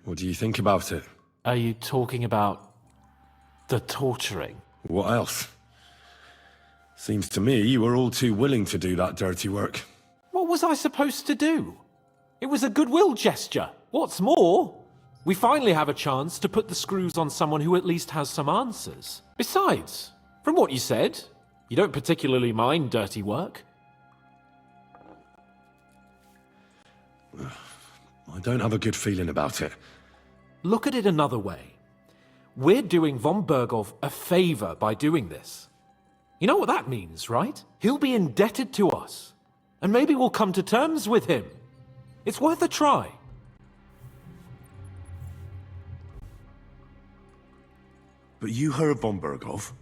What do you think about it? Are you talking about the torturing? What else? Seems to me you were all too willing to do that dirty work. What was I supposed to do? It was a goodwill gesture. What's more, we finally have a chance to put the screws on someone who at least has some answers. Besides, from what you said, you don't particularly mind dirty work. I don't have a good feeling about it. Look at it another way. We're doing von Berghoff a favor by doing this. You know what that means, right? He'll be indebted to us. And maybe we'll come to terms with him. It's worth a try. But you heard von Berghoff.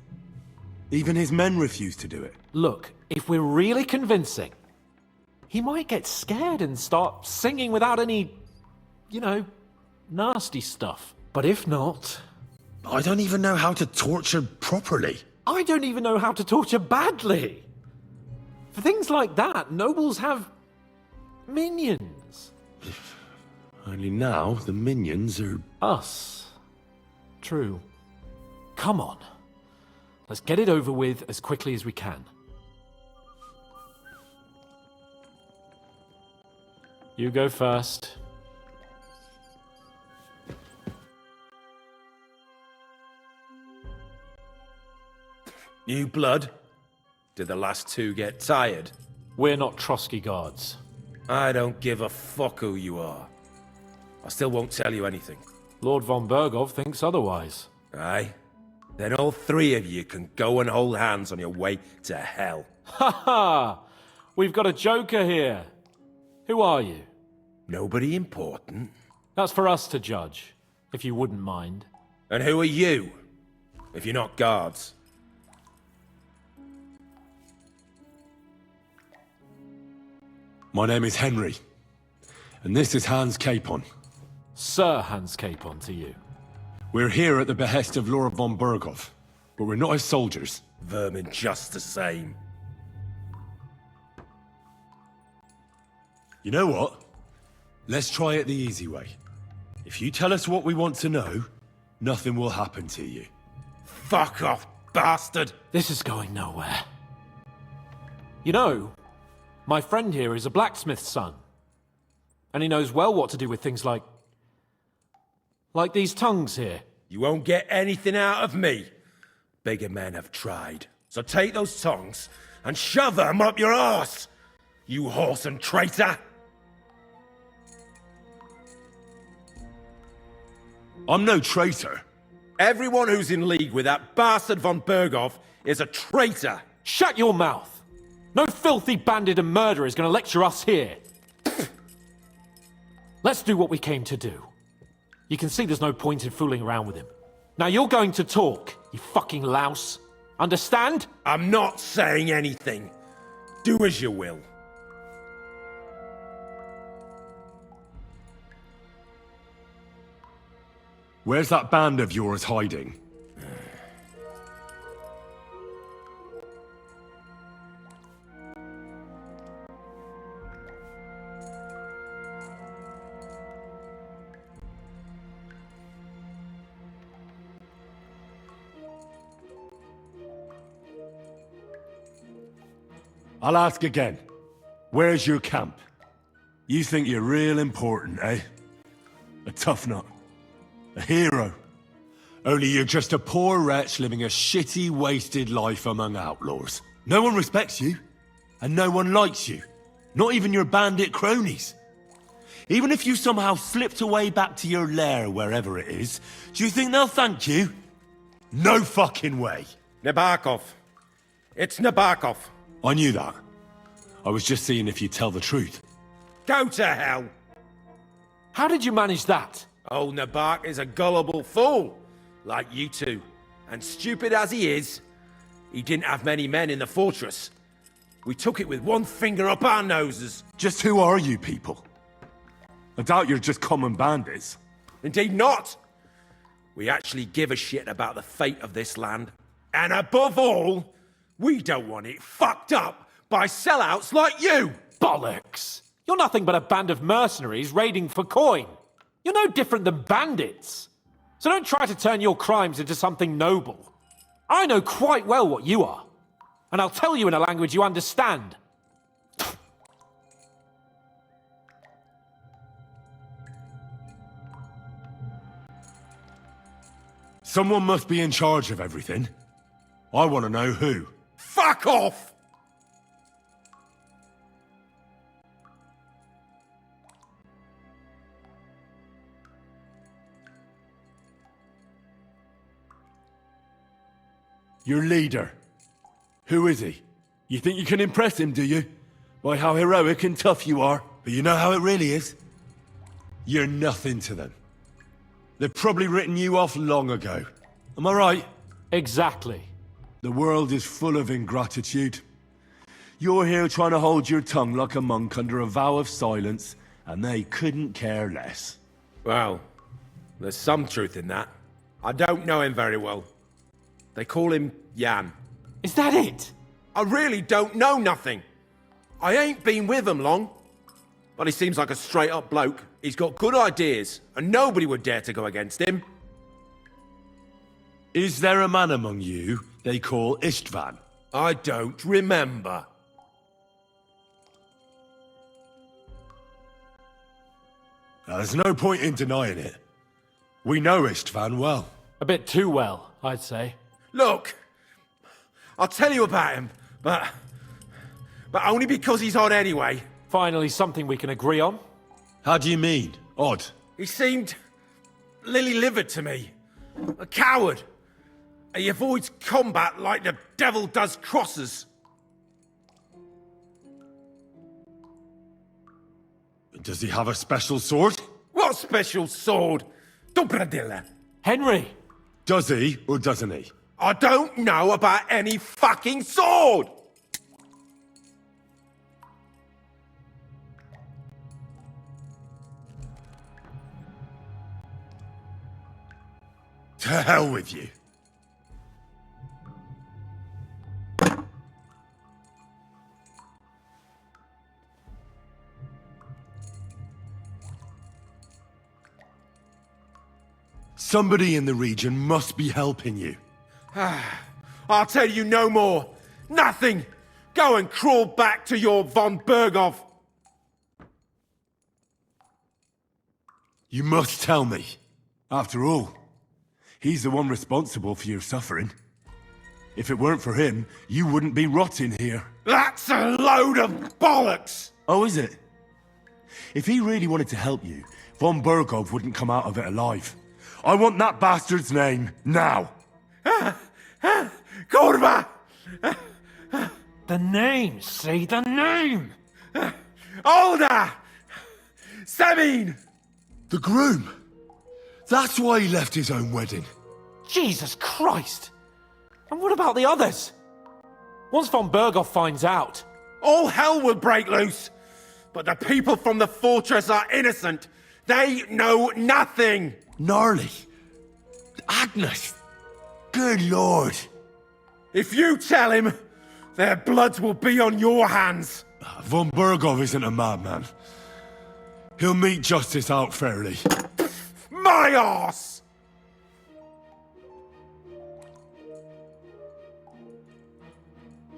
Even his men refused to do it. Look, if we're really convincing, he might get scared and start singing without any, you know, nasty stuff. But if not... I don't even know how to torture properly. I don't even know how to torture badly. For things like that, nobles have minions. Only now, the minions are... Us. True. Come on. Let's get it over with as quickly as we can. You go first. New blood? Did the last two get tired? We're not Trotsky guards. I don't give a fuck who you are. I still won't tell you anything. Lord von Berghoff thinks otherwise. Aye? Then all three of you can go and hold hands on your way to hell. Ha ha! We've got a joker here. Who are you? Nobody important. That's for us to judge, if you wouldn't mind. And who are you? If you're not guards. My name is Henry. And this is Hans Capon. Sir Hans Capon to you. We're here at the behest of Lord von Berghoff, but we're not his soldiers. Vermin just the same. You know what? Let's try it the easy way. If you tell us what we want to know, nothing will happen to you. Fuck off, bastard! This is going nowhere. You know, my friend here is a blacksmith's son. And he knows well what to do with things like these tongues here. You won't get anything out of me. Bigger men have tried. So take those tongues and shove them up your arse, you whoreson traitor! I'm no traitor. Everyone who's in league with that bastard von Berghoff is a traitor! Shut your mouth! No filthy bandit and murderer is going to lecture us here. Let's do what we came to do. You can see there's no point in fooling around with him. Now you're going to talk, you fucking louse. Understand? I'm not saying anything. Do as you will. Where's that band of yours hiding? I'll ask again. Where's your camp? You think you're real important, eh? A tough nut. A hero. Only you're just a poor wretch living a shitty, wasted life among outlaws. No one respects you. And no one likes you. Not even your bandit cronies. Even if you somehow slipped away back to your lair, wherever it is, do you think they'll thank you? No fucking way. Nabokov. It's Nabokov. I knew that. I was just seeing if you'd tell the truth. Go to hell! How did you manage that? Old Nabok is a gullible fool, like you two. And stupid as he is, he didn't have many men in the fortress. We took it with one finger up our noses. Just who are you people? I doubt you're just common bandits. Indeed not! We actually give a shit about the fate of this land. And above all, we don't want it fucked up by sellouts like you! Bollocks! You're nothing but a band of mercenaries raiding for coin. You're no different than bandits. So don't try to turn your crimes into something noble. I know quite well what you are. And I'll tell you in a language you understand. Someone must be in charge of everything. I want to know who. Fuck off! Your leader. Who is he? You think you can impress him, do you? By how heroic and tough you are. But you know how it really is? You're nothing to them. They've probably written you off long ago. Am I right? Exactly. The world is full of ingratitude. You're here trying to hold your tongue like a monk under a vow of silence, and they couldn't care less. Well, there's some truth in that. I don't know him very well. They call him Jan. Is that it? I really don't know nothing. I ain't been with him long. But he seems like a straight-up bloke. He's got good ideas, and nobody would dare to go against him. Is there a man among you they call Istvan? I don't remember. Now, there's no point in denying it. We know Istvan well. A bit too well, I'd say. Look, I'll tell you about him, but only because he's odd anyway. Finally, something we can agree on. How do you mean? Odd? He seemed lily-livered to me. A coward. He avoids combat like the devil does crosses. Does he have a special sword? What special sword? Dobradilla. Henry! Does he, or doesn't he? I don't know about any fucking sword! To hell with you. Somebody in the region must be helping you. I'll tell you no more. Nothing. Go and crawl back to your von Berghoff. You must tell me. After all, he's the one responsible for your suffering. If it weren't for him, you wouldn't be rotting here. That's a load of bollocks! Oh, is it? If he really wanted to help you, von Berghoff wouldn't come out of it alive. I want that bastard's name, now! Kurva! The name, say the name! Olda! Sabine! The groom! That's why he left his own wedding. Jesus Christ! And what about the others? Once von Berghoff finds out... All hell will break loose! But the people from the fortress are innocent! They know nothing! Gnarly. Agnes. Good lord. If you tell him, their blood will be on your hands! Von Berghoff isn't a madman. He'll mete justice out fairly. My arse!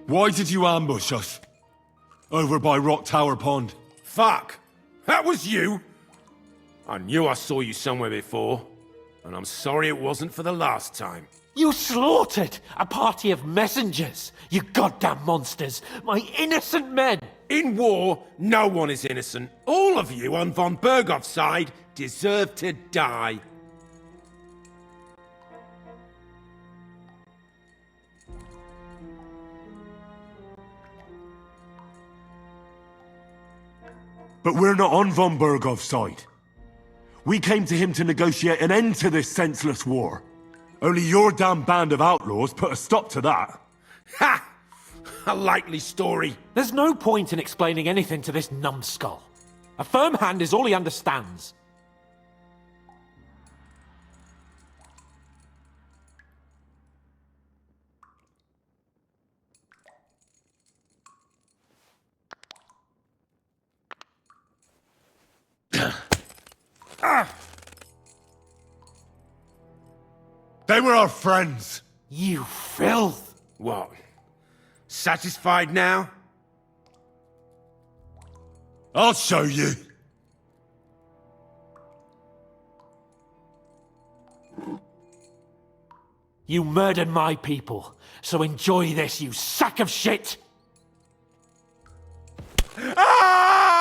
Why did you ambush us? Over by Rock Tower Pond. Fuck! That was you! I knew I saw you somewhere before, and I'm sorry it wasn't for the last time. You slaughtered a party of messengers, you goddamn monsters, my innocent men! In war, no one is innocent. All of you on von Berghoff's side deserve to die. But we're not on von Berghoff's side. We came to him to negotiate an end to this senseless war. Only your damn band of outlaws put a stop to that. Ha! A likely story. There's no point in explaining anything to this numbskull. A firm hand is all he understands. They were our friends. You filth! What? Satisfied now? I'll show you. You murdered my people, so enjoy this, you sack of shit! Ah!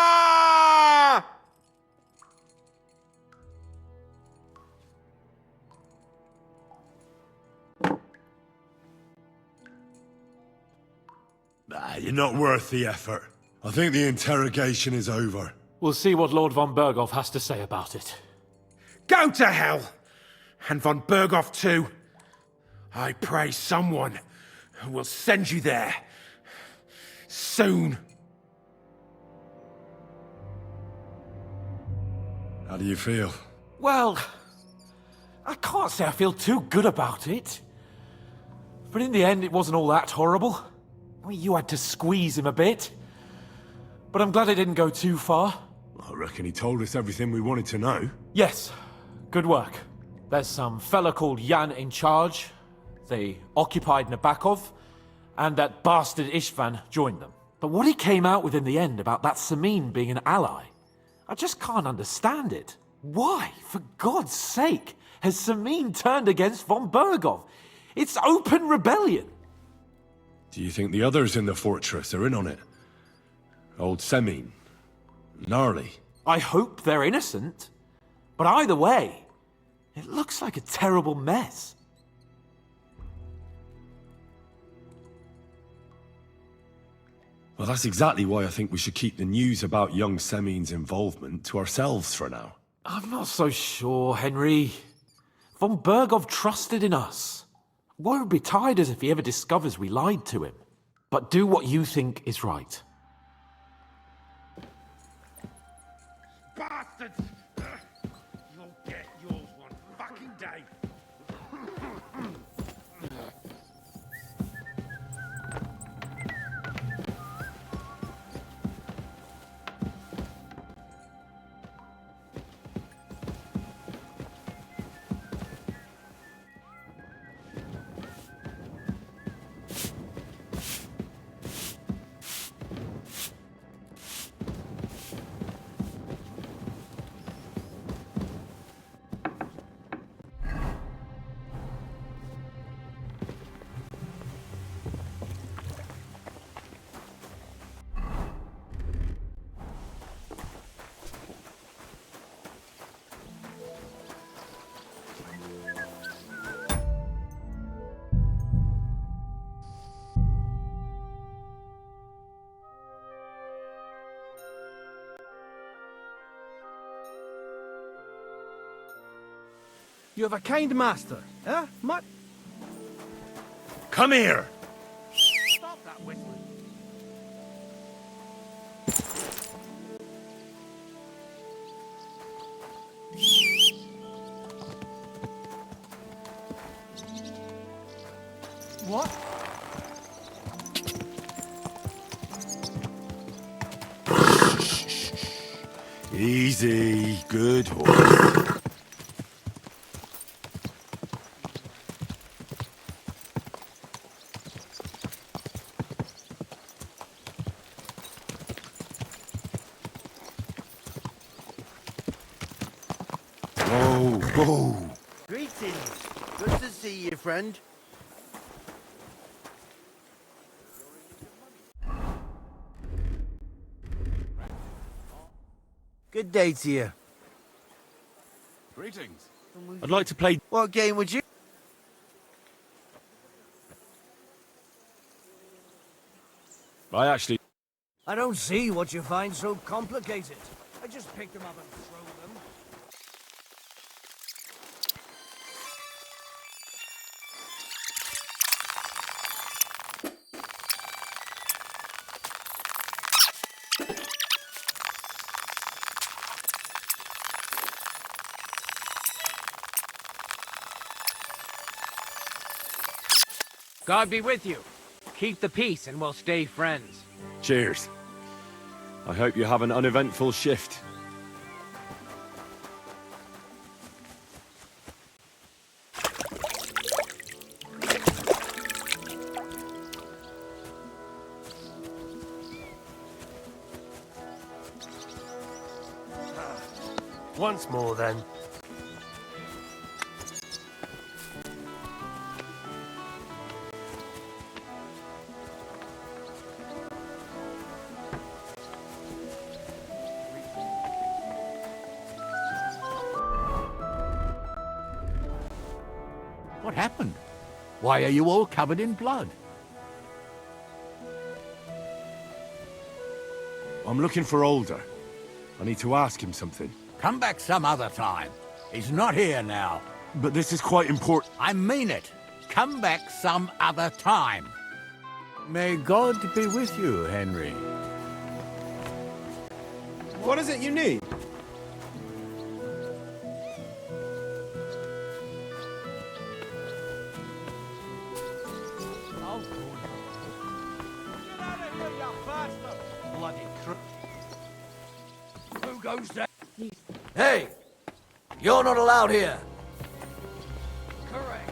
You're not worth the effort. I think the interrogation is over. We'll see what Lord von Berghoff has to say about it. Go to hell! And von Berghoff too. I pray someone will send you there. Soon. How do you feel? Well, I can't say I feel too good about it. But in the end, it wasn't all that horrible. I mean, you had to squeeze him a bit. But I'm glad it didn't go too far. I reckon he told us everything we wanted to know. Yes, good work. There's some fella called Jan in charge. They occupied Nabakov, and that bastard Istvan joined them. But what he came out with in the end about that Samin being an ally, I just can't understand it. Why, for God's sake, has Samin turned against von Berghoff? It's open rebellion. Do you think the others in the fortress are in on it? Old Semin, Gnarly. I hope they're innocent. But either way, it looks like a terrible mess. Well, that's exactly why I think we should keep the news about young Semin's involvement to ourselves for now. I'm not so sure, Henry. Von Berghoff trusted in us. Won't be tired as if he ever discovers we lied to him. But do what you think is right. Bastards! You'll get yours one fucking day. You have a kind master, eh? Come here! Stop that whistling. What? Easy, good horse. Whoa. Greetings. Good to see you, friend. Good day to you. Greetings. I'd like to play... What game would you... I don't see what you find so complicated. I just pick them up and throw them. God be with you. Keep the peace and we'll stay friends. Cheers. I hope you have an uneventful shift. Once more, then. What happened? Why are you all covered in blood? I'm looking for Older. I need to ask him something. Come back some other time. He's not here now. But this is quite important. I mean it. Come back some other time. May God be with you, Henry. What is it you need? Who goes there? Hey! You're not allowed here! Correct.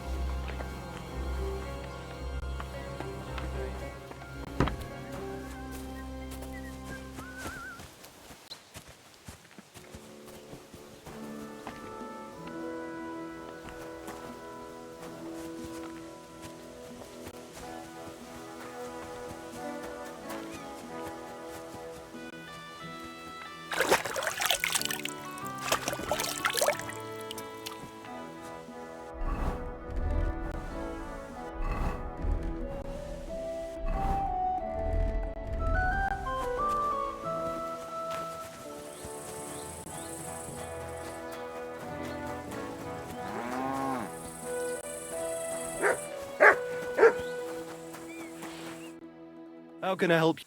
How can I help you?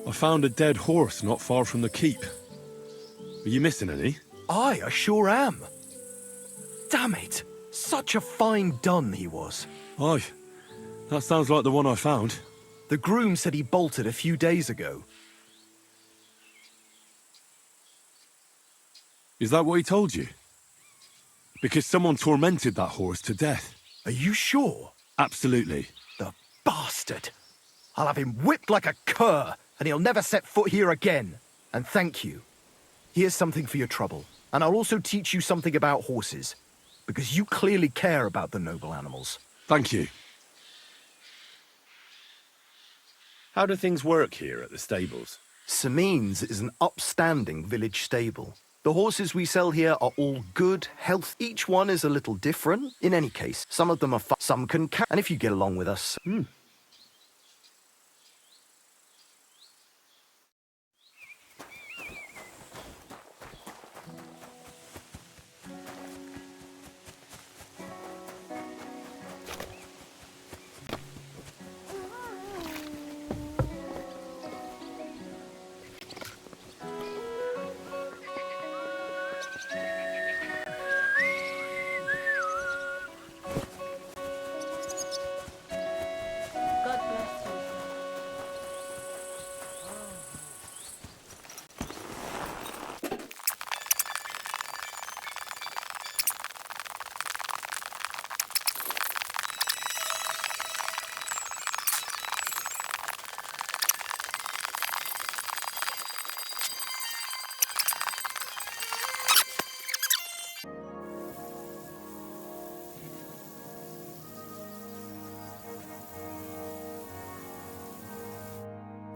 I found a dead horse not far from the keep. Are you missing any? I sure am. Damn it! Such a fine dun he was. Aye. That sounds like the one I found. The groom said he bolted a few days ago. Is that what he told you? Because someone tormented that horse to death. Are you sure? Absolutely. The bastard! I'll have him whipped like a cur, and he'll never set foot here again. And thank you. Here's something for your trouble, and I'll also teach you something about horses, because you clearly care about the noble animals. Thank you. How do things work here at the stables? Samen's is an upstanding village stable. The horses we sell here are all good, health. Each one is a little different. In any case, some of them are some can and if you get along with us...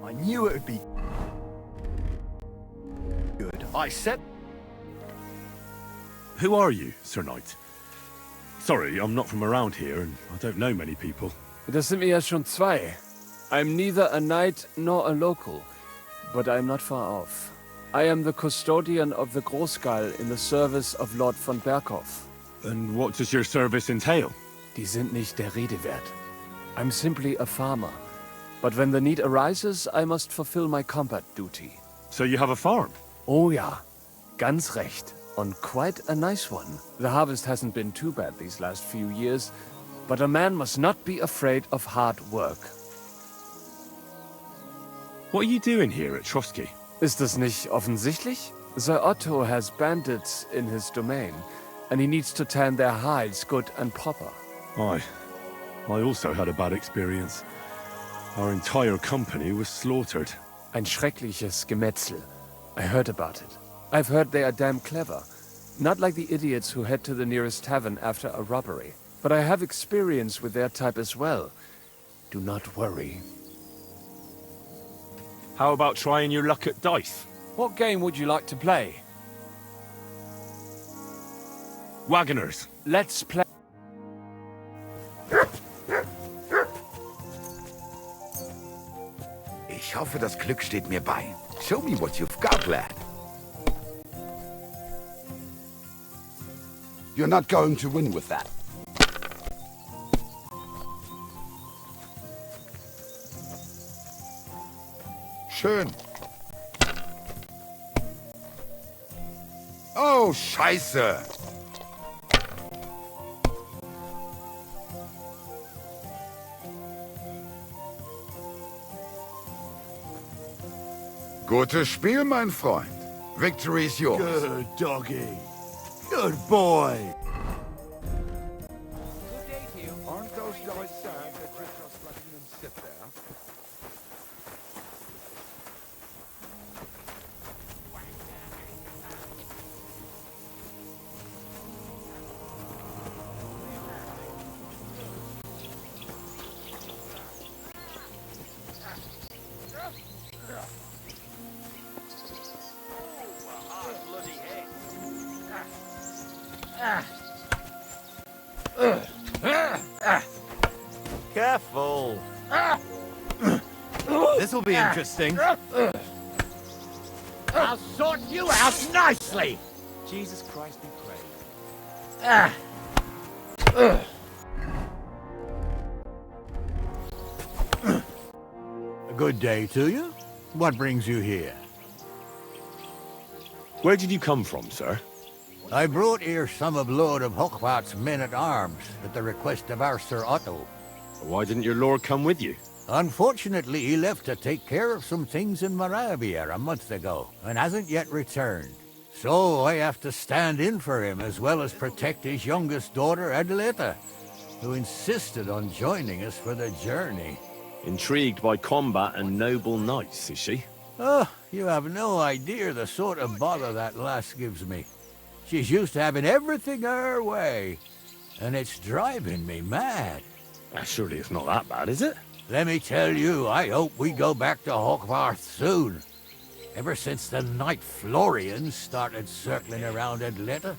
I knew it would be good. I said... Who are you, Sir Knight? Sorry, I'm not from around here, and I don't know many people. Das sind mir ja schon zwei. I'm neither a knight nor a local, but I'm not far off. I am the custodian of the Großskal in the service of Lord von Berghoff. And what does your service entail? Die sind nicht der Rede wert. I'm simply a farmer. But when the need arises, I must fulfill my combat duty. So you have a farm? Oh ja, ganz recht. And quite a nice one. The harvest hasn't been too bad these last few years, but a man must not be afraid of hard work. What are you doing here at Trotsky? Ist das nicht offensichtlich? Sir Otto has bandits in his domain, and he needs to tan their hides good and proper. I also had a bad experience. Our entire company was slaughtered. Ein schreckliches Gemetzel. I heard about it. I've heard they are damn clever. Not like the idiots who head to the nearest tavern after a robbery. But I have experience with their type as well. Do not worry. How about trying your luck at dice? What game would you like to play? Wagoners. Let's play. Ich hoffe, das Glück steht mir bei. Show me what you've got, lad. You're not going to win with that. Schön. Oh, Scheiße. Gutes Spiel, mein Freund. Victory is yours. Good doggy. Good boy. Good day to you. Aren't those guys sad that you're just letting them sit there? Careful. This will be interesting. I'll sort you out nicely. Jesus Christ be praised. A good day to you. What brings you here? Where did you come from, sir? I brought here some of Lord of Hochwart's men-at-arms at the request of our Sir Otto. Why didn't your lord come with you? Unfortunately, he left to take care of some things in Moravia a month ago, and hasn't yet returned. So I have to stand in for him, as well as protect his youngest daughter, Adelita, who insisted on joining us for the journey. Intrigued by combat and noble knights, is she? Oh, you have no idea the sort of bother that lass gives me. She's used to having everything her way, and it's driving me mad. Surely it's not that bad, is it? Let me tell you, I hope we go back to Hochwart soon. Ever since the Knight Florian started circling around Adelita,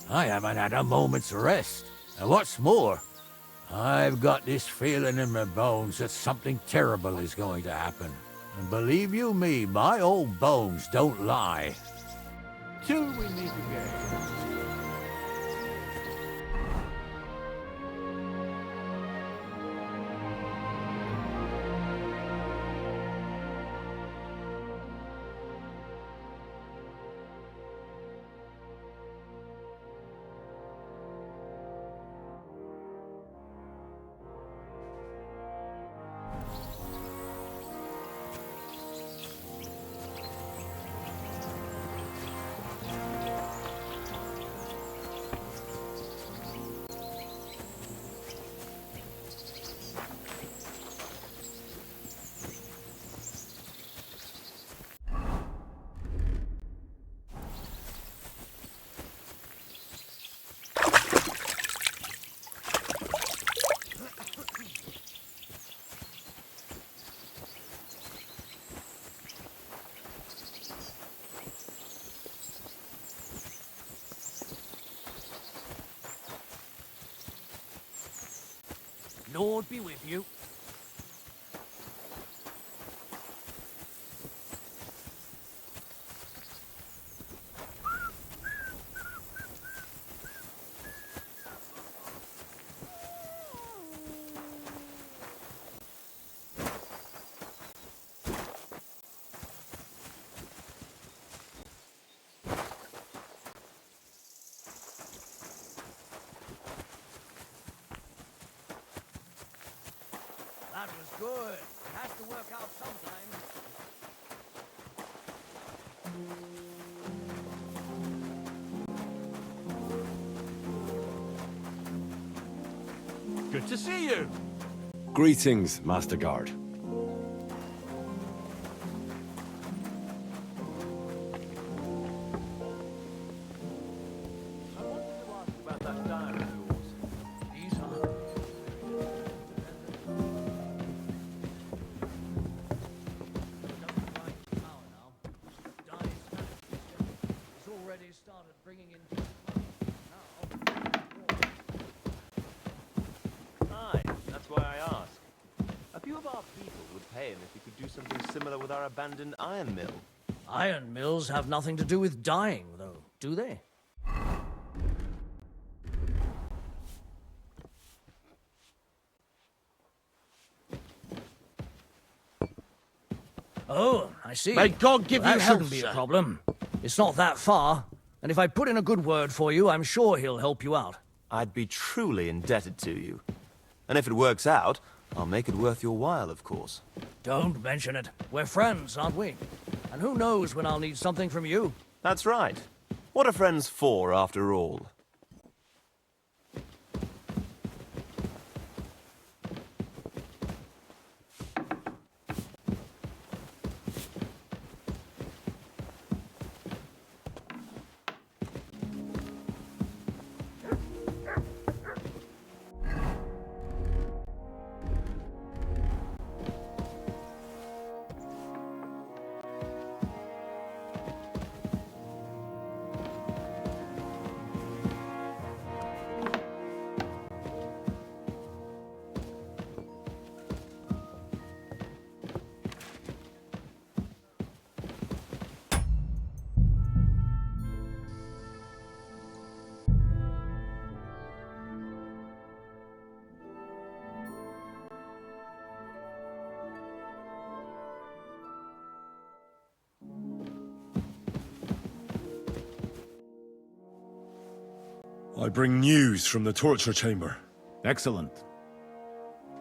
I haven't had a moment's rest. And what's more, I've got this feeling in my bones that something terrible is going to happen. And believe you me, my old bones don't lie. Till we meet again. Lord be with you. That was good. It has to work out sometimes. Good to see you. Greetings, Master Guard. Aye, that's why I ask. A few of our people would pay him if he could do something similar with our abandoned iron mill. Iron mills have nothing to do with dyeing, though, do they? Oh, I see. May God give Well, you that health, shouldn't be a sir. problem. It's not that far, and if I put in a good word for you, I'm sure he'll help you out. I'd be truly indebted to you. And if it works out, I'll make it worth your while, of course. Don't mention it. We're friends, aren't we? And who knows when I'll need something from you? That's right. What are friends for, after all? I bring news from the torture chamber. Excellent.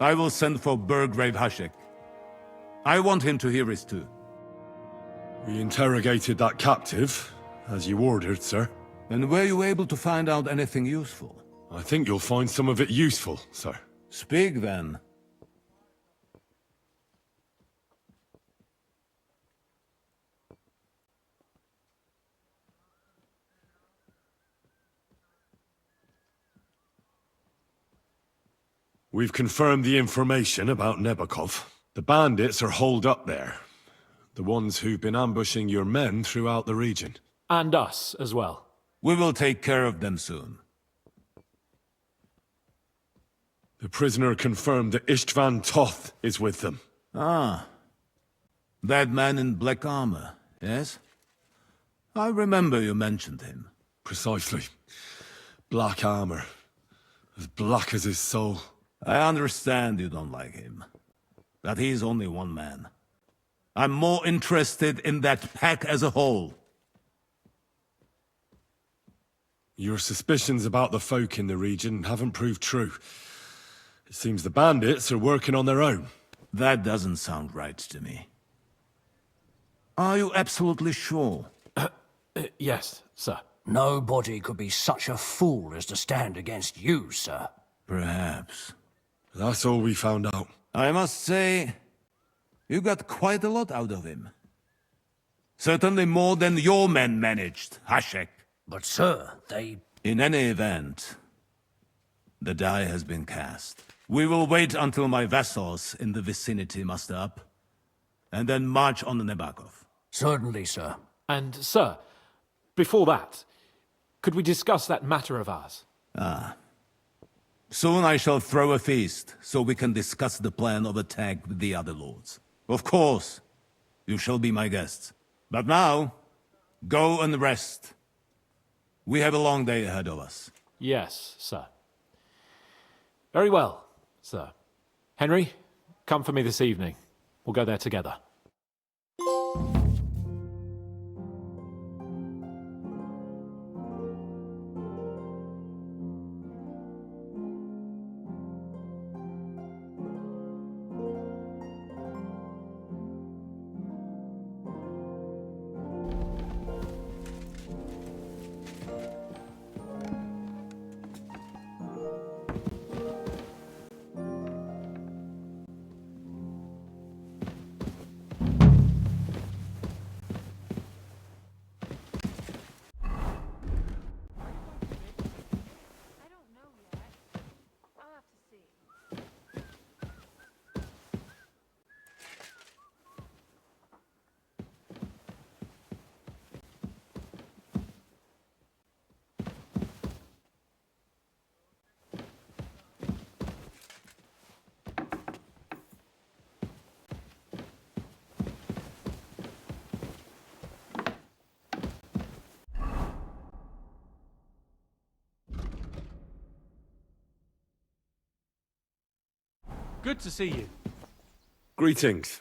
I will send for Burgrave Hashek. I want him to hear it too. We interrogated that captive, as you ordered, sir. And were you able to find out anything useful? I think you'll find some of it useful, sir. Speak then. We've confirmed the information about Nebokov. The bandits are holed up there. The ones who've been ambushing your men throughout the region. And us as well. We will take care of them soon. The prisoner confirmed that Istvan Toth is with them. Ah. That man in black armor, yes? I remember you mentioned him. Precisely. Black armor. As black as his soul. I understand you don't like him. That he's only one man. I'm more interested in that pack as a whole. Your suspicions about the folk in the region haven't proved true. It seems the bandits are working on their own. That doesn't sound right to me. Are you absolutely sure? Yes, sir. Nobody could be such a fool as to stand against you, sir. Perhaps. That's all we found out. I must say, you got quite a lot out of him. Certainly more than your men managed, Hashek. But, sir, they... In any event, the die has been cast. We will wait until my vassals in the vicinity muster up, and then march on Nebokov. Certainly, sir. And, sir, before that, could we discuss that matter of ours? Ah. Soon I shall throw a feast, so we can discuss the plan of attack with the other lords. Of course, you shall be my guests. But now, go and rest. We have a long day ahead of us. Yes, sir. Very well, sir. Henry, come for me this evening. We'll go there together. Good to see you. Greetings.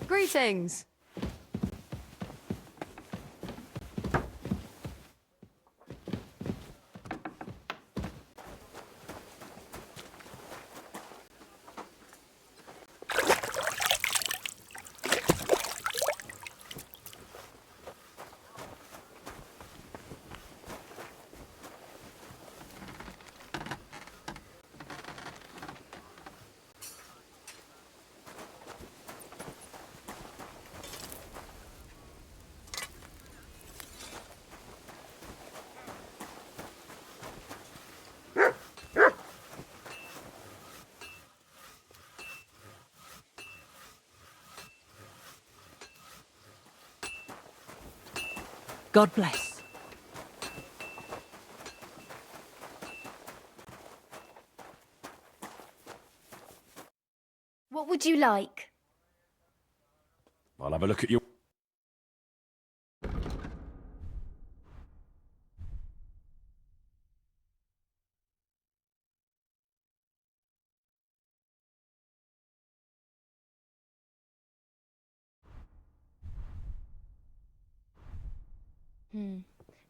Greetings. God bless. What would you like? I'll have a look at you.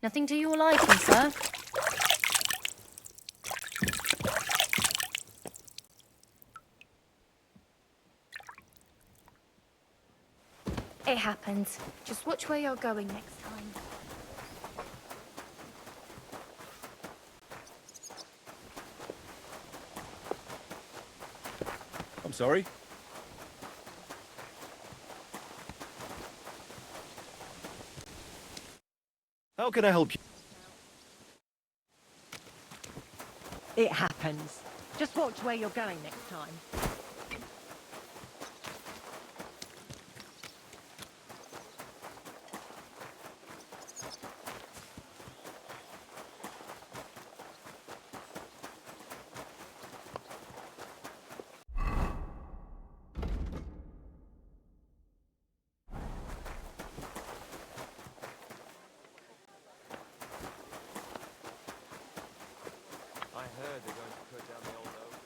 Nothing to your liking, sir? It happens. Just watch where you're going next time. I'm sorry? How can I help you? It happens. Just watch where you're going next time. I heard they're going to cut down the old oak.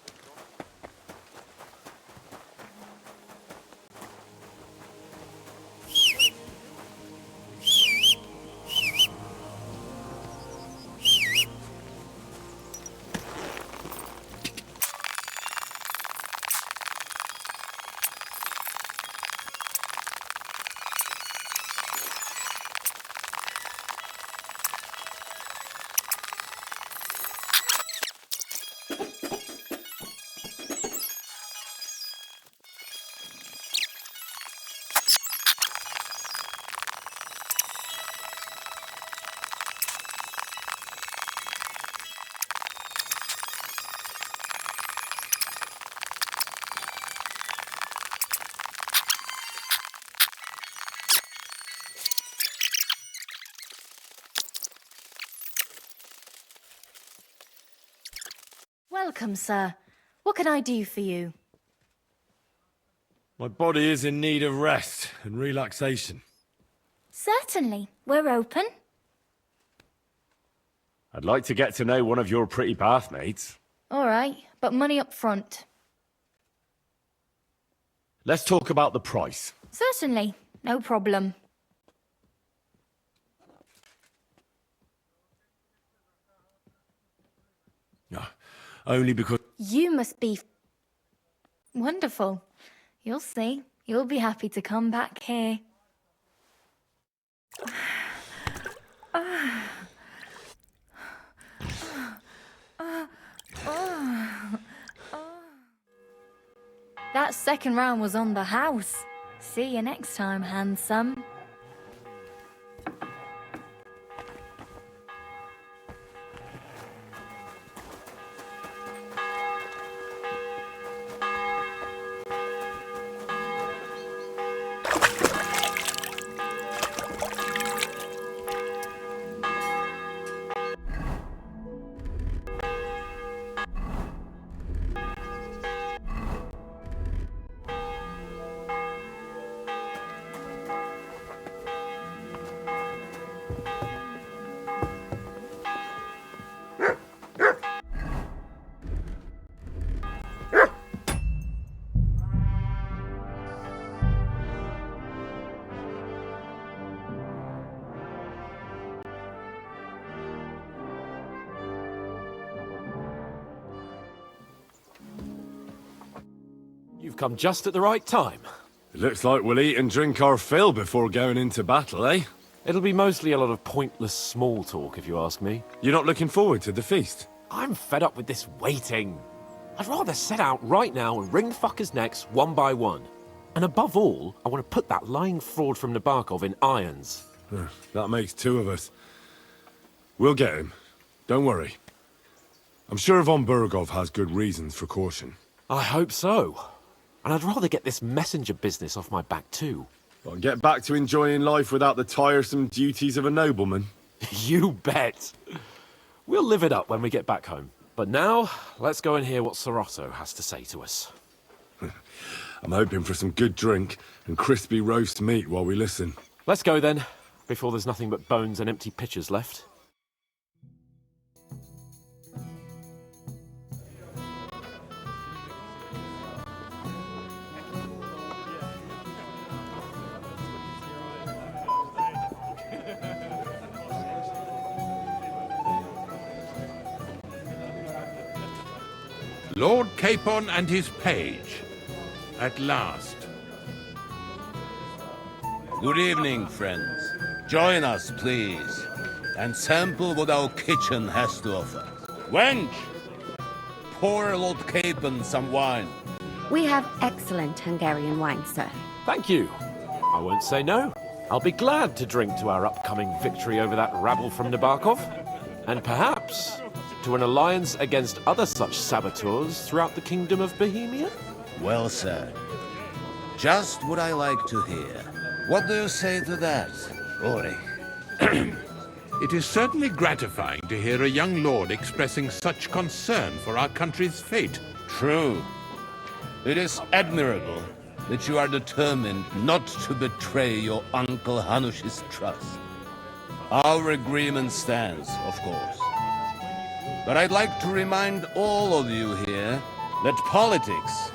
Welcome, sir. What can I do for you? My body is in need of rest and relaxation. Certainly. We're open. I'd like to get to know one of your pretty bathmates. All right, but money up front. Let's talk about the price. Certainly. No problem. only because... You must be wonderful. You'll see. You'll be happy to come back here. That second round was on the house. See you next time, handsome. You've come just at the right time. It looks like we'll eat and drink our fill before going into battle, eh? It'll be mostly a lot of pointless small talk, if you ask me. You're not looking forward to the feast? I'm fed up with this waiting. I'd rather set out right now and wring fuckers' necks one by one. And above all, I want to put that lying fraud from Nabokov in irons. That makes two of us. We'll get him. Don't worry. I'm sure von Burgov has good reasons for caution. I hope so. And I'd rather get this messenger business off my back too. But get back to enjoying life without the tiresome duties of a nobleman. You bet. We'll live it up when we get back home. But now, let's go and hear what Sir Otto has to say to us. I'm hoping for some good drink and crispy roast meat while we listen. Let's go then, before there's nothing but bones and empty pitchers left. Lord Capon and his page. At last. Good evening, friends. Join us, please, and sample what our kitchen has to offer. Wench! Pour Lord Capon some wine. We have excellent Hungarian wine, sir. Thank you. I won't say no. I'll be glad to drink to our upcoming victory over that rabble from Nabokov. And perhaps to an alliance against other such saboteurs throughout the kingdom of Bohemia? Well said. Just what I like to hear. What do you say to that, Rory? It is certainly gratifying to hear a young lord expressing such concern for our country's fate. True. It is admirable that you are determined not to betray your Uncle Hanush's trust. Our agreement stands, of course. But I'd like to remind all of you here that politics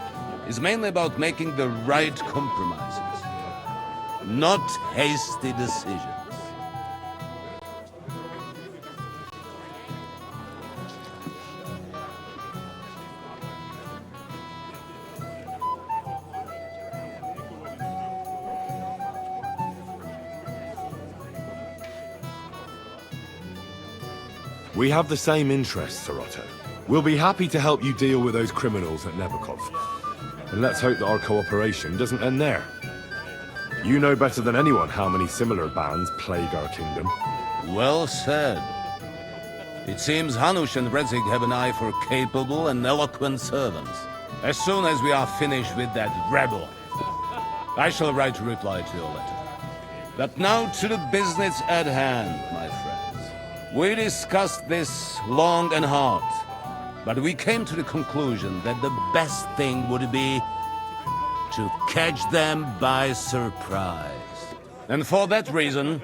is mainly about making the right compromises, not hasty decisions. We have the same interests, Sir Otto. We'll be happy to help you deal with those criminals at Nabokov. And let's hope that our cooperation doesn't end there. You know better than anyone how many similar bands plague our kingdom. Well said. It seems Hanush and Rezig have an eye for capable and eloquent servants. As soon as we are finished with that rabble, I shall write a reply to your letter. But now to the business at hand, my friends. We discussed this long and hard, but we came to the conclusion that the best thing would be to catch them by surprise. And for that reason,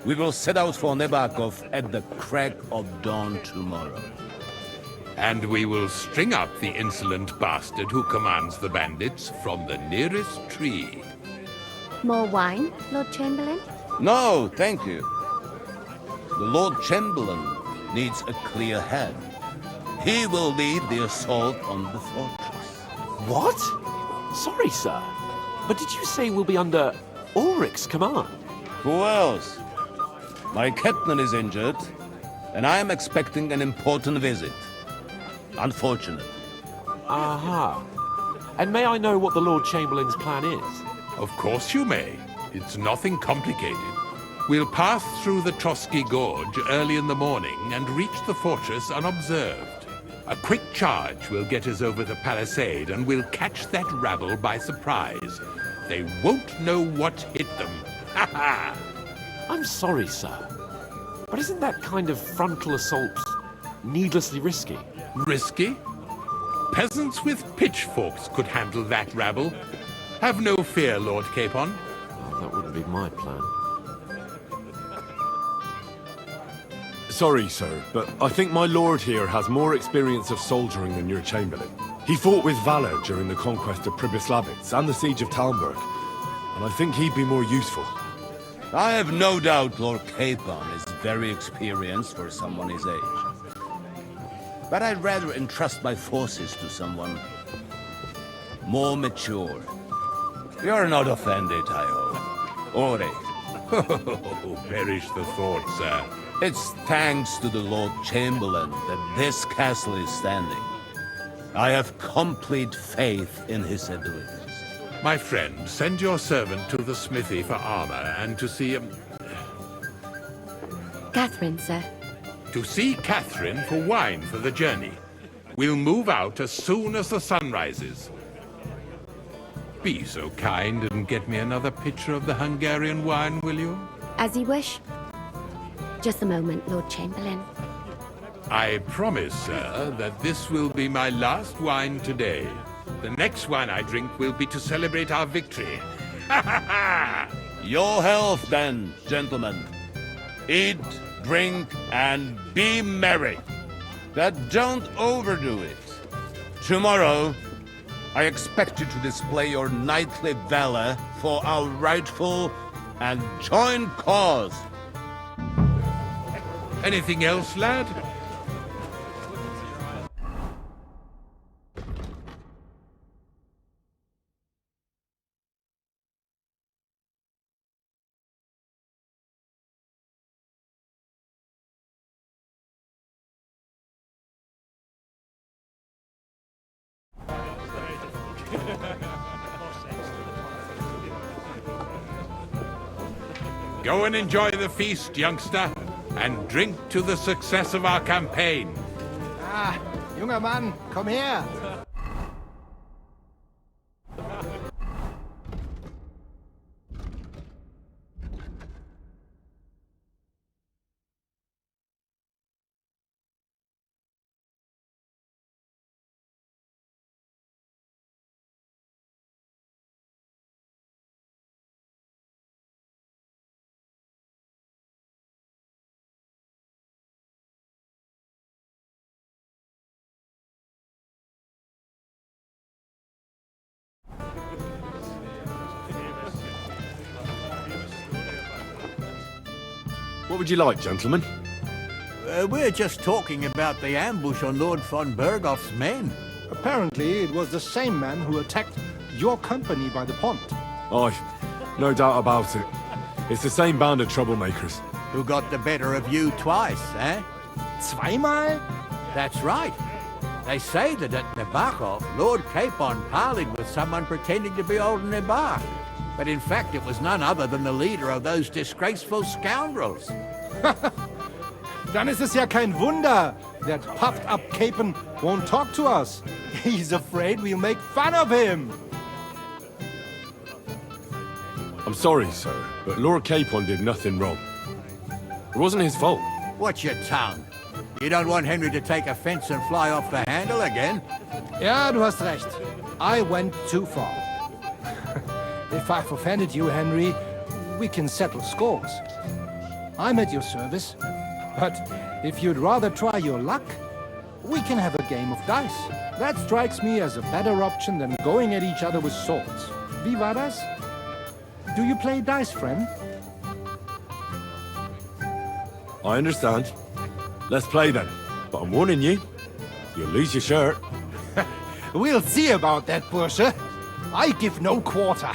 we will set out for Nabokov at the crack of dawn tomorrow. And we will string up the insolent bastard who commands the bandits from the nearest tree. More wine, Lord Chamberlain? No, thank you. The Lord Chamberlain needs a clear head. He will lead the assault on the fortress. What? Sorry, sir. But did you say we'll be under Ulrich's command? Who else? My captain is injured, and I am expecting an important visit. Unfortunate. Aha. And may I know what the Lord Chamberlain's plan is? Of course you may. It's nothing complicated. We'll pass through the Trotsky Gorge early in the morning and reach the fortress unobserved. A quick charge will get us over the palisade and we'll catch that rabble by surprise. They won't know what hit them. Ha ha! I'm sorry, sir. But isn't that kind of frontal assault needlessly risky? Risky? Peasants with pitchforks could handle that rabble. Have no fear, Lord Capon. Oh, that wouldn't be my plan. Sorry, sir, but I think my lord here has more experience of soldiering than your chamberlain. He fought with valor during the conquest of Pribyslavitz and the siege of Talmberg, and I think he'd be more useful. I have no doubt Lord Capon is very experienced for someone his age. But I'd rather entrust my forces to someone more mature. You're not offended, I hope. Ore. Oh, perish the thought, sir. It's thanks to the Lord Chamberlain that this castle is standing. I have complete faith in his abilities. My friend, send your servant to the smithy for armor and to see Catherine, sir. To see Catherine for wine for the journey. We'll move out as soon as the sun rises. Be so kind and get me another pitcher of the Hungarian wine, will you? As you wish. Just a moment, Lord Chamberlain. I promise, sir, that this will be my last wine today. The next wine I drink will be to celebrate our victory. Ha ha ha! Your health, then, gentlemen. Eat, drink, and be merry. But don't overdo it. Tomorrow, I expect you to display your knightly valor for our rightful and joint cause. Anything else, lad? Go and enjoy the feast, youngster, and drink to the success of our campaign. Ah, junger Mann, komm her! What would you like, gentlemen? We're just talking about the ambush on Lord von Bergoff's men. Apparently, it was the same man who attacked your company by the pond. Aye, no doubt about it. It's the same band of troublemakers. Who got the better of you twice, eh? Zweimal? That's right. They say that at Nebachov, Lord Capon parleyed with someone pretending to be old Nebach. But in fact, it was none other than the leader of those disgraceful scoundrels. Dann ist es ja kein Wunder that puffed-up Capon won't talk to us. He's afraid we'll make fun of him. I'm sorry, sir, but Lord Capon did nothing wrong. It wasn't his fault. Watch your tongue. You don't want Henry to take offense and fly off the handle again. Ja, du hast recht. I went too far. If I've offended you, Henry, we can settle scores. I'm at your service. But if you'd rather try your luck, we can have a game of dice. That strikes me as a better option than going at each other with swords. Wie war das? Do you play dice, friend? I understand. Let's play then. But I'm warning you, You'll lose your shirt. We'll see about that, Bursche. I give no quarter.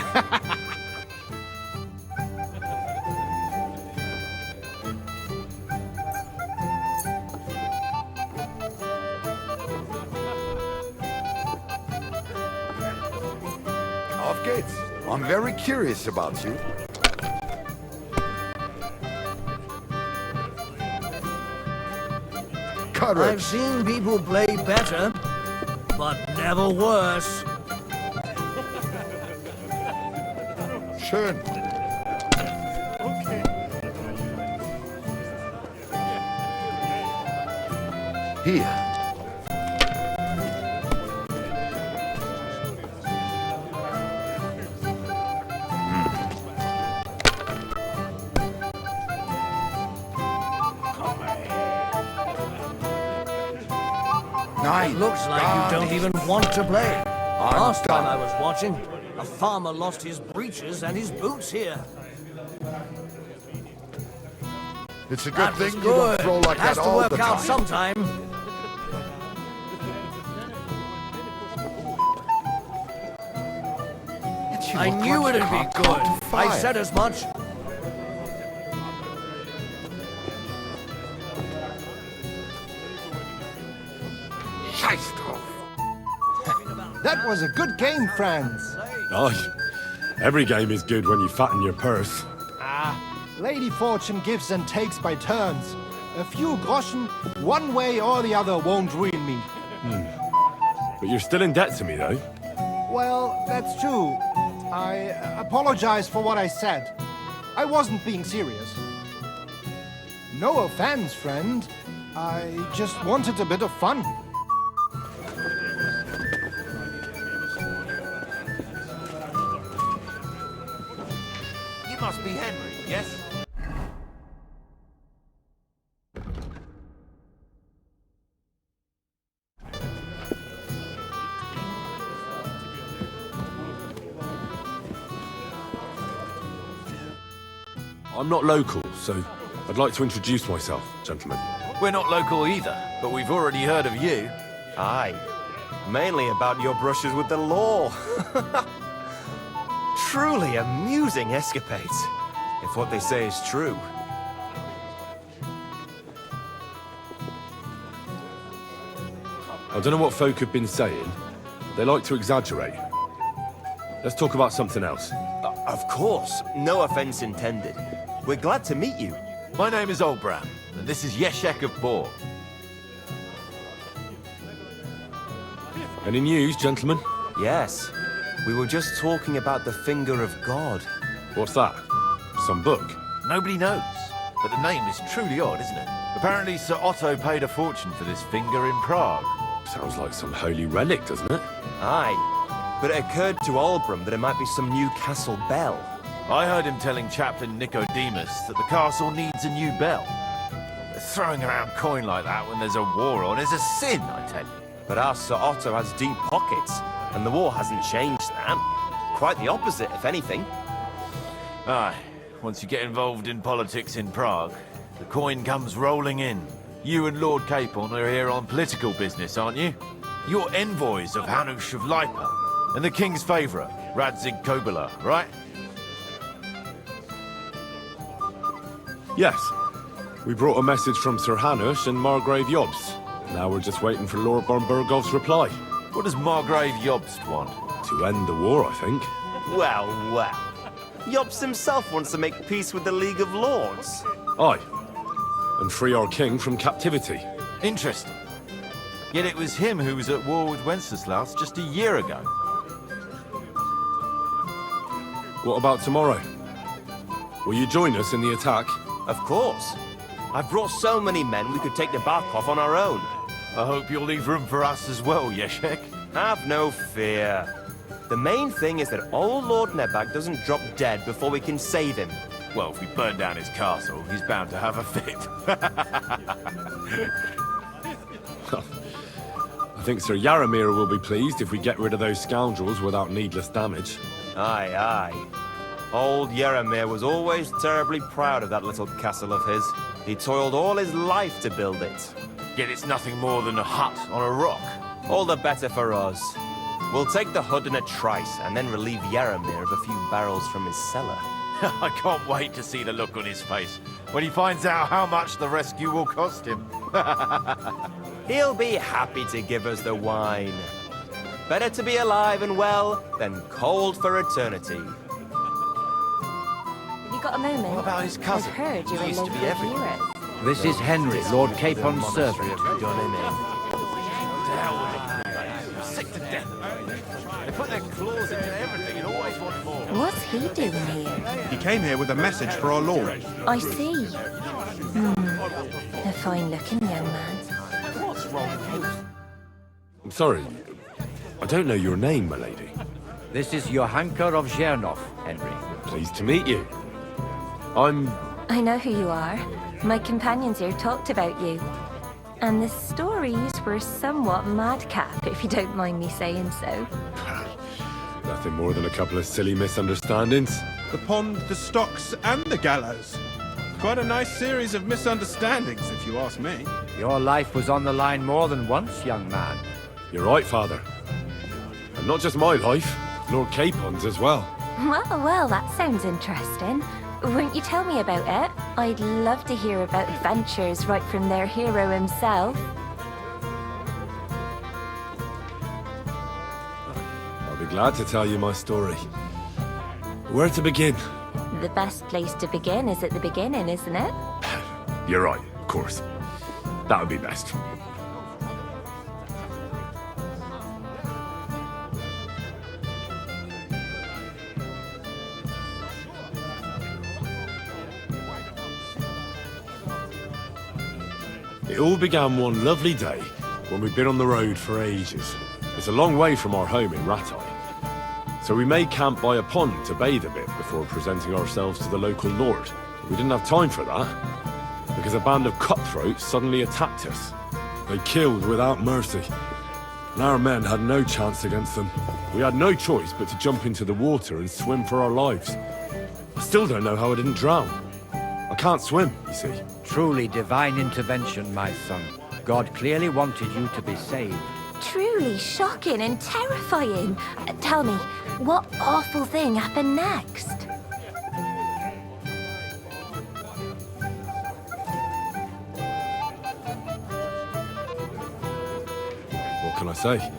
Auf geht's. I'm very curious about you. Courage. I've seen people play better, but never worse. Schön. Hier. It looks like you don't even want to play. Last time I was watching, a farmer lost his breeches and his boots here. It's a good That thing was you good. don't throw like Has that to all work the out time. sometime. I knew it'd be good. I said as much. That was a good game, friends. Aye. Every game is good when you fatten your purse. Lady Fortune gives and takes by turns. A few groschen, one way or the other, won't ruin me. But you're still in debt to me, though. Well, that's true. I apologize for what I said. I wasn't being serious. No offense, friend. I just wanted a bit of fun. You must be Henry, yes? I'm not local, so I'd like to introduce myself, gentlemen. We're not local either, but we've already heard of you. Aye. Mainly about your brushes with the law. Truly amusing escapades, if what they say is true. I don't know what folk have been saying. They like to exaggerate. Let's talk about something else. Of course, no offense intended. We're glad to meet you. My name is Olbram, and this is Yeshek of Bor. Any news, gentlemen? Yes. We were just talking about the finger of God. What's that? Some book? Nobody knows, but the name is truly odd, isn't it? Apparently Sir Otto paid a fortune for this finger in Prague. Sounds like some holy relic, doesn't it? Aye. But it occurred to Olbram that it might be some new castle bell. I heard him telling Chaplain Nicodemus that the castle needs a new bell. Throwing around coin like that when there's a war on is a sin, I tell you. But our Sir Otto has deep pockets, and the war hasn't changed that. Quite the opposite, if anything. Aye, once you get involved in politics in Prague, the coin comes rolling in. You and Lord Capon are here on political business, aren't you? You're envoys of Hanush of Lipa, and the king's favourite, Radzig Kobyla, right? Yes. We brought a message from Sir Hanush and Margrave Jobst. Now we're just waiting for Lord Bornbergov's reply. What does Margrave Jobst want? To end the war, I think. Well, well. Jobst himself wants to make peace with the League of Lords. Aye. And free our king from captivity. Interesting. Yet it was him who was at war with Wenceslaus just a year ago. What about tomorrow? Will you join us in the attack? Of course. I've brought so many men we could take the Barkov on our own. I hope you'll leave room for us as well, Yeshek. Have no fear. The main thing is that old Lord Nebag doesn't drop dead before we can save him. Well, if we burn down his castle, he's bound to have a fit. I think Sir Yaramir will be pleased if we get rid of those scoundrels without needless damage. Aye, aye. Old Yaramir was always terribly proud of that little castle of his. He toiled all his life to build it. Yet it's nothing more than a hut on a rock. All the better for us. We'll take the hut in a trice and then relieve Yaramir of a few barrels from his cellar. I can't wait to see the look on his face when he finds out how much the rescue will cost him. He'll be happy to give us the wine. Better to be alive and well than cold for eternity. Have you got a moment? What about his cousin? I've heard you're He a used to be local everywhere. hero. This is Henry, Lord Capon's servant. Sick to death. They put their claws into everything and always want more. What's he doing here? He came here with a message for our lord. I see. A fine-looking young man. What's wrong with you? I'm sorry. I don't know your name, my lady. This is Johanka of Zhernov, Henry. Pleased to meet you. I know who you are. My companions here talked about you. And the stories were somewhat madcap, if you don't mind me saying so. Nothing more than a couple of silly misunderstandings. The pond, the stocks, and the gallows. Quite a nice series of misunderstandings, if you ask me. Your life was on the line more than once, young man. You're right, Father. And not just my life, Lord Capon's as well. Well, that sounds interesting. Won't you tell me about it? I'd love to hear about adventures right from their hero himself. I'll be glad to tell you my story. Where to begin? The best place to begin is at the beginning, isn't it? You're right, of course. That would be best. It all began one lovely day when we'd been on the road for ages. It's a long way from our home in Ratai. So we made camp by a pond to bathe a bit before presenting ourselves to the local lord. We didn't have time for that, because a band of cutthroats suddenly attacked us. They killed without mercy, and our men had no chance against them. We had no choice but to jump into the water and swim for our lives. I still don't know how I didn't drown. I can't swim, you see. Truly divine intervention, my son. God clearly wanted you to be saved. Truly shocking and terrifying. Tell me, what awful thing happened next? What can I say?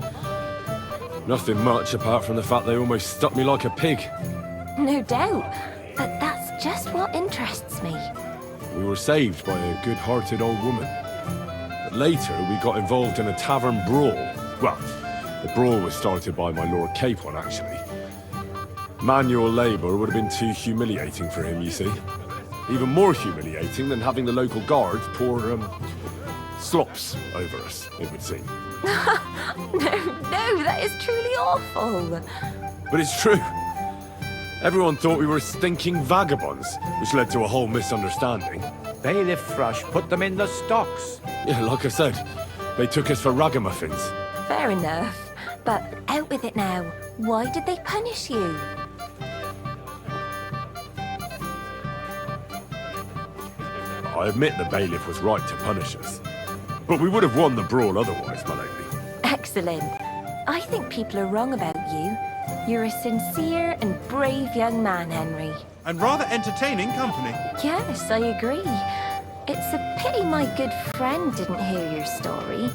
Nothing much apart from the fact they almost stuck me like a pig. No doubt, but that's just what interests me. We were saved by a good-hearted old woman. But later, we got involved in a tavern brawl. Well, the brawl was started by my Lord Capon, actually. Manual labour would have been too humiliating for him, you see. Even more humiliating than having the local guards pour, slops over us, it would seem. No, that is truly awful. But it's true. Everyone thought we were stinking vagabonds, which led to a whole misunderstanding. Bailiff Thrush put them in the stocks. Yeah, like I said, they took us for ragamuffins. Fair enough. But out with it now. Why did they punish you? I admit the bailiff was right to punish us. But we would have won the brawl otherwise, my lady. Excellent. I think people are wrong about you. You're a sincere and brave young man, Henry. And rather entertaining company. Yes, I agree. It's a pity my good friend didn't hear your story.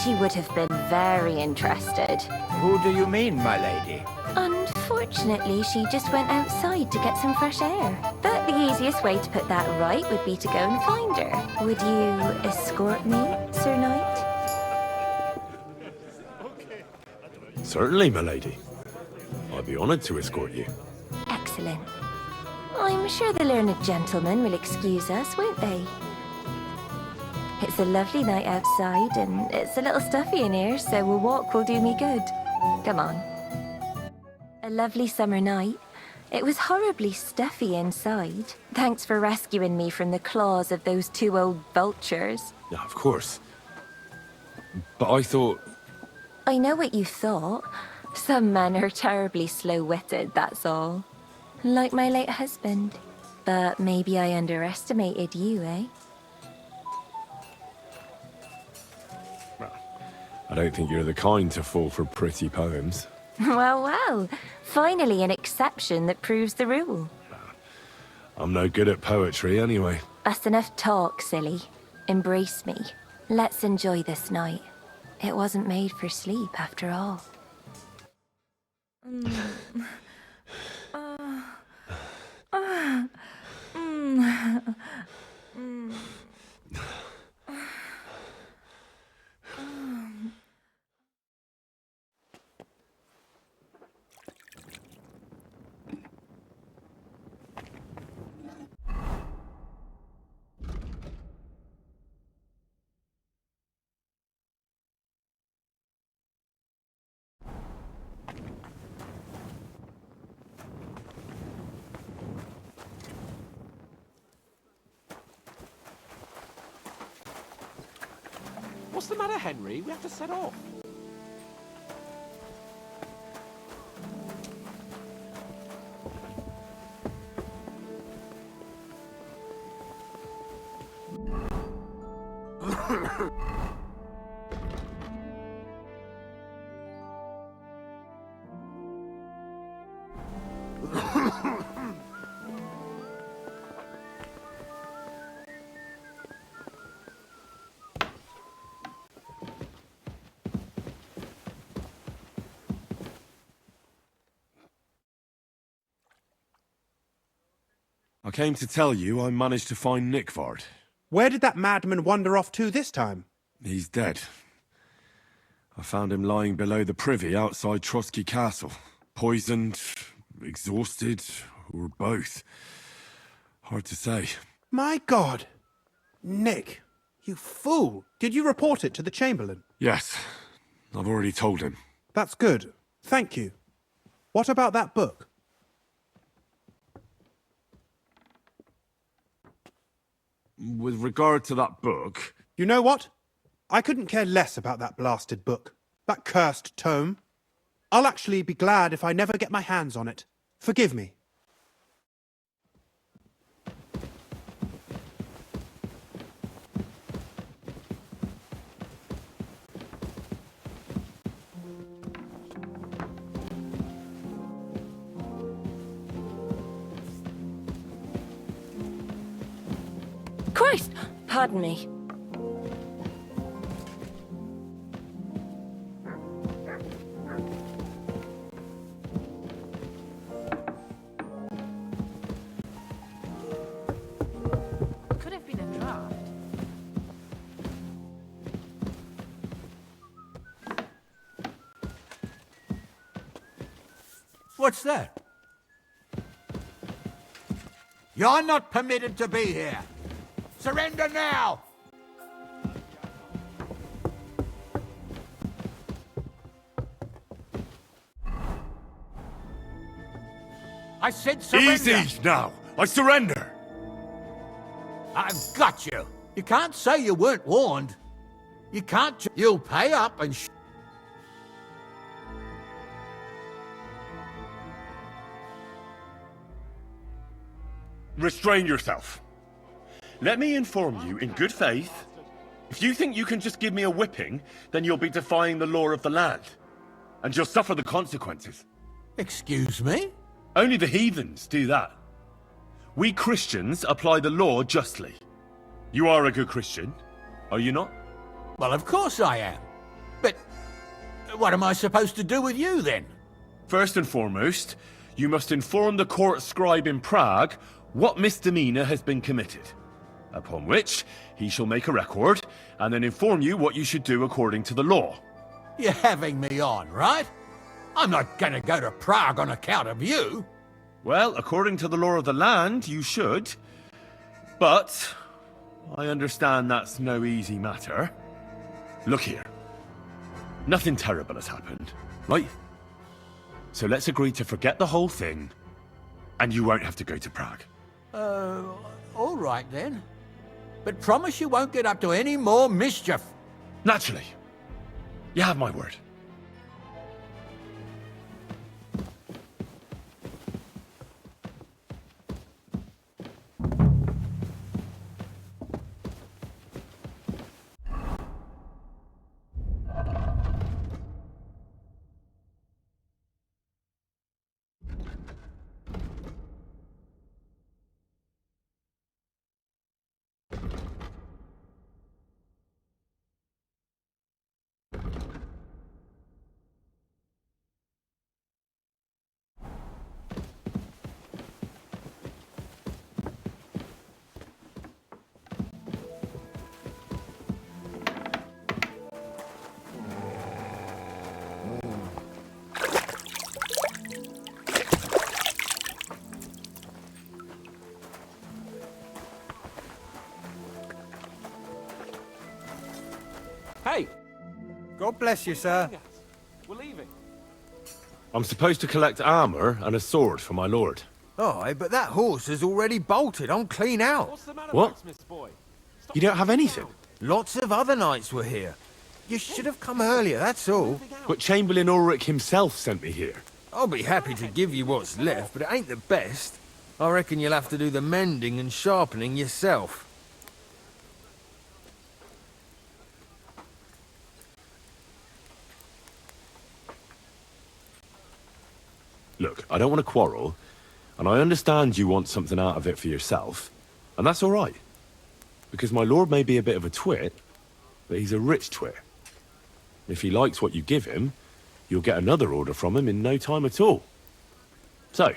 She would have been very interested. Who do you mean, my lady? Unfortunately, she just went outside to get some fresh air. But the easiest way to put that right would be to go and find her. Would you escort me, Sir Knight? Certainly, my lady. I'd be honored to escort you. Excellent. I'm sure the learned gentlemen will excuse us, won't they? It's a lovely night outside, and it's a little stuffy in here, so a walk will do me good. Come on. A lovely summer night. It was horribly stuffy inside. Thanks for rescuing me from the claws of those two old vultures. Yeah, of course. But I thought... I know what you thought. Some men are terribly slow-witted, that's all. Like my late husband. But maybe I underestimated you, eh? I don't think you're the kind to fall for pretty poems. Well, well. Finally an exception that proves the rule. I'm no good at poetry anyway. That's enough talk, silly. Embrace me. Let's enjoy this night. It wasn't made for sleep, after all. What's the matter, Henry? We have to set off. I came to tell you I managed to find Nickvard. Where did that madman wander off to this time? He's dead. I found him lying below the privy outside Trotsky Castle. Poisoned, exhausted, or both. Hard to say. My God! Nick, you fool! Did you report it to the Chamberlain? Yes, I've already told him. That's good. Thank you. What about that book? With regard to that book... You know what? I couldn't care less about that blasted book. That cursed tome. I'll actually be glad if I never get my hands on it. Forgive me. Christ! Pardon me. Could have been a draft. What's that? You're not permitted to be here. Surrender now! I said surrender! Easy now! I surrender! I've got you! You can't say you weren't warned. You can't... You'll pay up and Restrain yourself. Let me inform you in good faith. If you think you can just give me a whipping, then you'll be defying the law of the land. And you'll suffer the consequences. Excuse me? Only the heathens do that. We Christians apply the law justly. You are a good Christian, are you not? Well, of course I am. But what am I supposed to do with you, then? First and foremost, you must inform the court scribe in Prague what misdemeanor has been committed. Upon which, he shall make a record, and then inform you what you should do according to the law. You're having me on, right? I'm not gonna go to Prague on account of you. Well, according to the law of the land, you should. But I understand that's no easy matter. Look here. Nothing terrible has happened, right? So let's agree to forget the whole thing, and you won't have to go to Prague. All right then. But promise you won't get up to any more mischief. Naturally. You have my word. Hey! God bless you, sir. We're leaving. I'm supposed to collect armor and a sword for my lord. Aye, but that horse has already bolted. I'm clean out. What's the matter, What? blacksmith boy? You don't have anything? Lots of other knights were here. You should have come earlier, that's all. But Chamberlain Ulrich himself sent me here. I'll be happy to give you what's left, but it ain't the best. I reckon you'll have to do the mending and sharpening yourself. Look, I don't want to quarrel, and I understand you want something out of it for yourself, and that's all right. Because my lord may be a bit of a twit, but he's a rich twit. If he likes what you give him, you'll get another order from him in no time at all. So,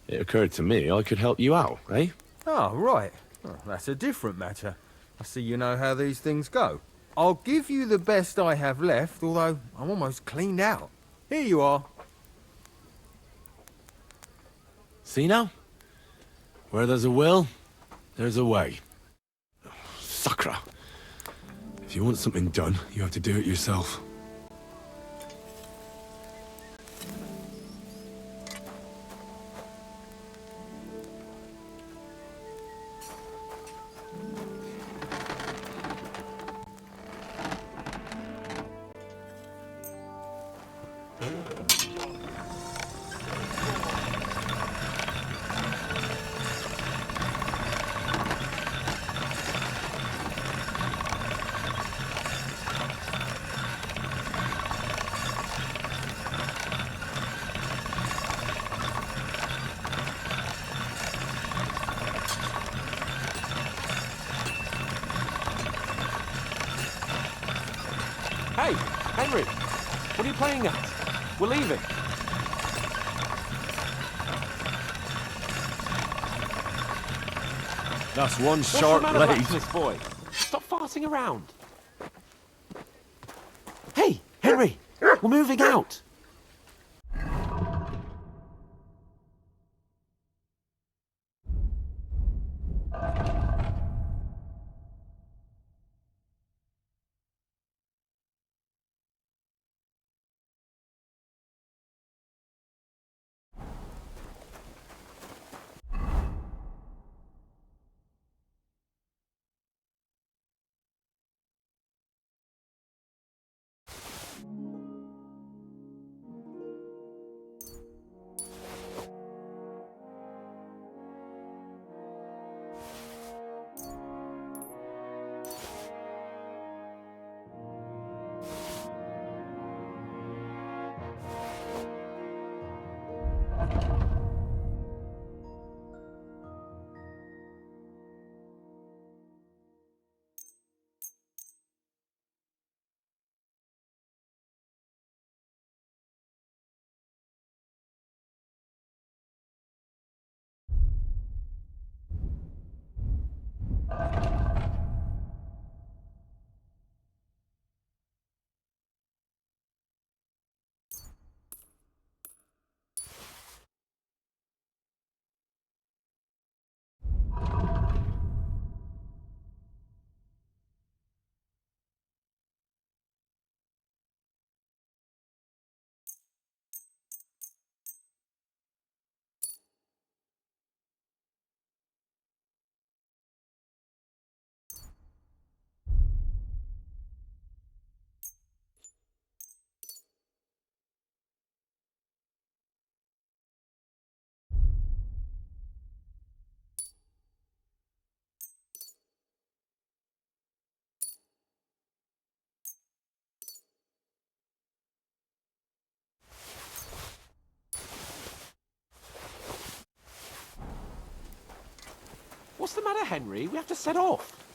it occurred to me I could help you out, eh? Oh, right. Well, that's a different matter. I see you know how these things go. I'll give you the best I have left, although I'm almost cleaned out. Here you are. See now? Where there's a will, there's a way. Sacra. If you want something done, you have to do it yourself. Hey, Henry! What are you playing at? We're leaving. That's one What's sharp the matter, blade. blacksmith boy? Stop farting around. Hey, Henry! We're moving out! What's the matter, Henry? We have to set off.